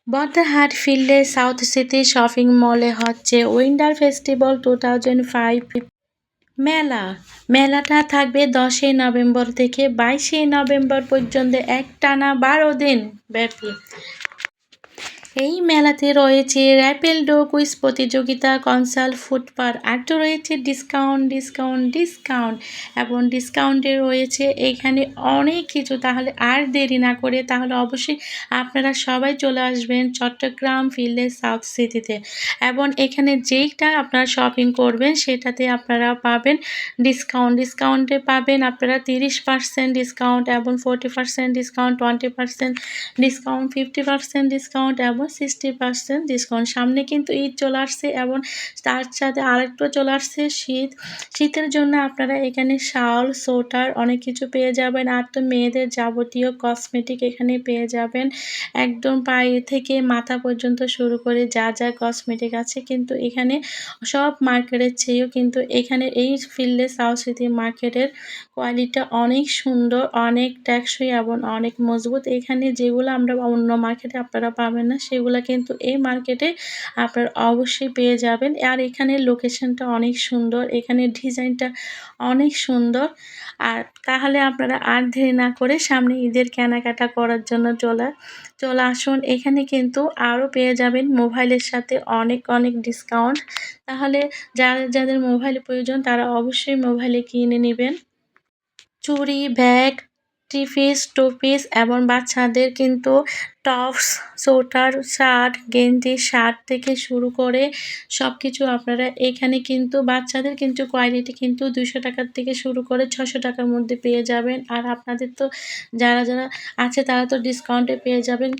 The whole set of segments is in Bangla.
বদ্রাহাট ফিল্ডে সাউথ সিটি শপিং মলে হচ্ছে উইন্টার ফেস্টিভ্যাল 2005 মেলাটা থাকবে 10 নভেম্বর থেকে 22 নভেম্বর পর্যন্ত একটানা 12 দিন ব্যাপী। এই মেলাতে রয়েছে র্যাপিডো কুইজ প্রতিযোগিতা, কনসাল ফুড পার, আরও রয়েছে ডিসকাউন্ট এবং ডিসকাউন্টে রয়েছে এখানে অনেক কিছু। তাহলে আর দেরি না করে তাহলে অবশ্যই আপনারা সবাই চলে আসবেন চট্টগ্রাম ফিল্ডে সাউথ সিটিতে এবং এখানে যেইটা আপনারা শপিং করবেন সেটাতে আপনারা পাবেন ডিসকাউন্টে পাবেন আপনারা 30% ডিসকাউন্ট এবং 40% ডিসকাউন্ট, 20% ডিসকাউন্ট, 50% ডিসকাউন্ট এবং 60% ডিসকাউন্ট। সামনে কিন্তু ঈদ চলে আসছে এবং তার সাথে আরেকটু চলে আসছে শীতের জন্য আপনারা এখানে শাল, সোয়েটার অনেক কিছু পেয়ে যাবেন। আর তো মেয়েদের যাবতীয় কসমেটিক এখানে পেয়ে যাবেন, একদম পায়ে থেকে মাথা পর্যন্ত শুরু করে যা কসমেটিক আছে কিন্তু এখানে সব মার্কেটের চেয়েও কিন্তু এখানে এই ফিল্ডে সাউথ সিটি মার্কেটের কোয়ালিটিটা অনেক সুন্দর, অনেক টেকসই এবং অনেক মজবুত। এখানে যেগুলো আমরা অন্য মার্কেটে আপনারা পাবেন না সেগুলো কিন্তু এই মার্কেটে আপনারা অবশ্যই পেয়ে যাবেন। আর এখানে লোকেশনটা অনেক সুন্দর, এখানে ডিজাইনটা অনেক সুন্দর। আর তাহলে আপনারা আর দেরি না করে সামনে ঈদের কেনাকাটা করার জন্য চলে আসুন। এখানে কিন্তু আরও পেয়ে যাবেন মোবাইলের সাথে অনেক ডিসকাউন্ট। তাহলে যাদের মোবাইলের প্রয়োজন তারা অবশ্যই মোবাইলে কিনে নেবেন। চুড়ি, ব্যাগ, টু-পিস এবং বাচ্চাদের কিন্তু টপস, সোয়েটার, শার্ট, গেঞ্জি, শার্ট থেকে শুরু করে সব কিছু আপনারা এখানে কিন্তু বাচ্চাদের কিন্তু কোয়ালিটি কিন্তু 200 টাকার থেকে শুরু করে 600 টাকার মধ্যে পেয়ে যাবেন। আর আপনাদের তো যারা আছে তারা তো ডিসকাউন্টে পেয়ে যাবেন।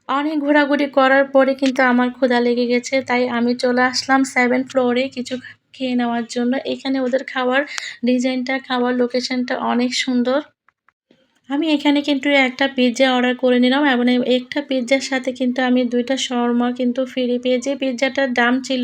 অনেক ঘোরাঘুরি করার পরে কিন্তু আমার ক্ষুধা লেগে গেছে, তাই আমি চলে আসলাম 7 ফ্লোরে কিছু খেয়ে নেওয়ার জন্য। এখানে ওদের খাওয়ার ডিজাইনটা, খাওয়ার লোকেশনটা অনেক সুন্দর। আমি এখানে কিন্তু একটা পিজ্জা অর্ডার করে নিলাম এবং একটা পিজ্জার সাথে কিন্তু আমি 2টা শাওয়ারমা কিন্তু ফ্রি পেয়েছি। পিজ্জাটার দাম ছিল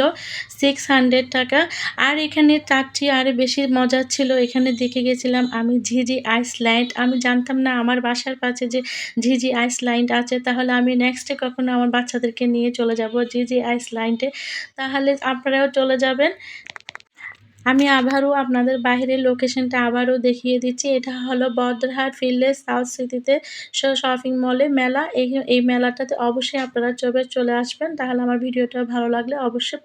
600 টাকা। আর এখানে তার চেয়ে আরও বেশি মজার ছিল, এখানে দেখে গেছিলাম আমি ঝিঝি আইসল্যান্ড। আমি জানতাম না আমার বাসার পাশে যে ঝিঝি আইসল্যান্ড আছে, তাহলে আমি নেক্সটে কখনো আমার বাচ্চাদেরকে নিয়ে চলে যাব ঝিঝি আইসল্যান্ডে। তাহলে আপনারাও চলে যাবেন। আমি আবারও আপনাদের বাইরের লোকেশনটা আবারও দেখিয়ে দিচ্ছি। এটা হলো বদ্রাহাট ফিল্ডে সাউথ সিটিতে শপিং মলে মেলা। এই মেলাটাতে অবশ্যই আপনারা চলে আসবেন। তাহলে আমার ভিডিওটা ভালো লাগলে অবশ্যই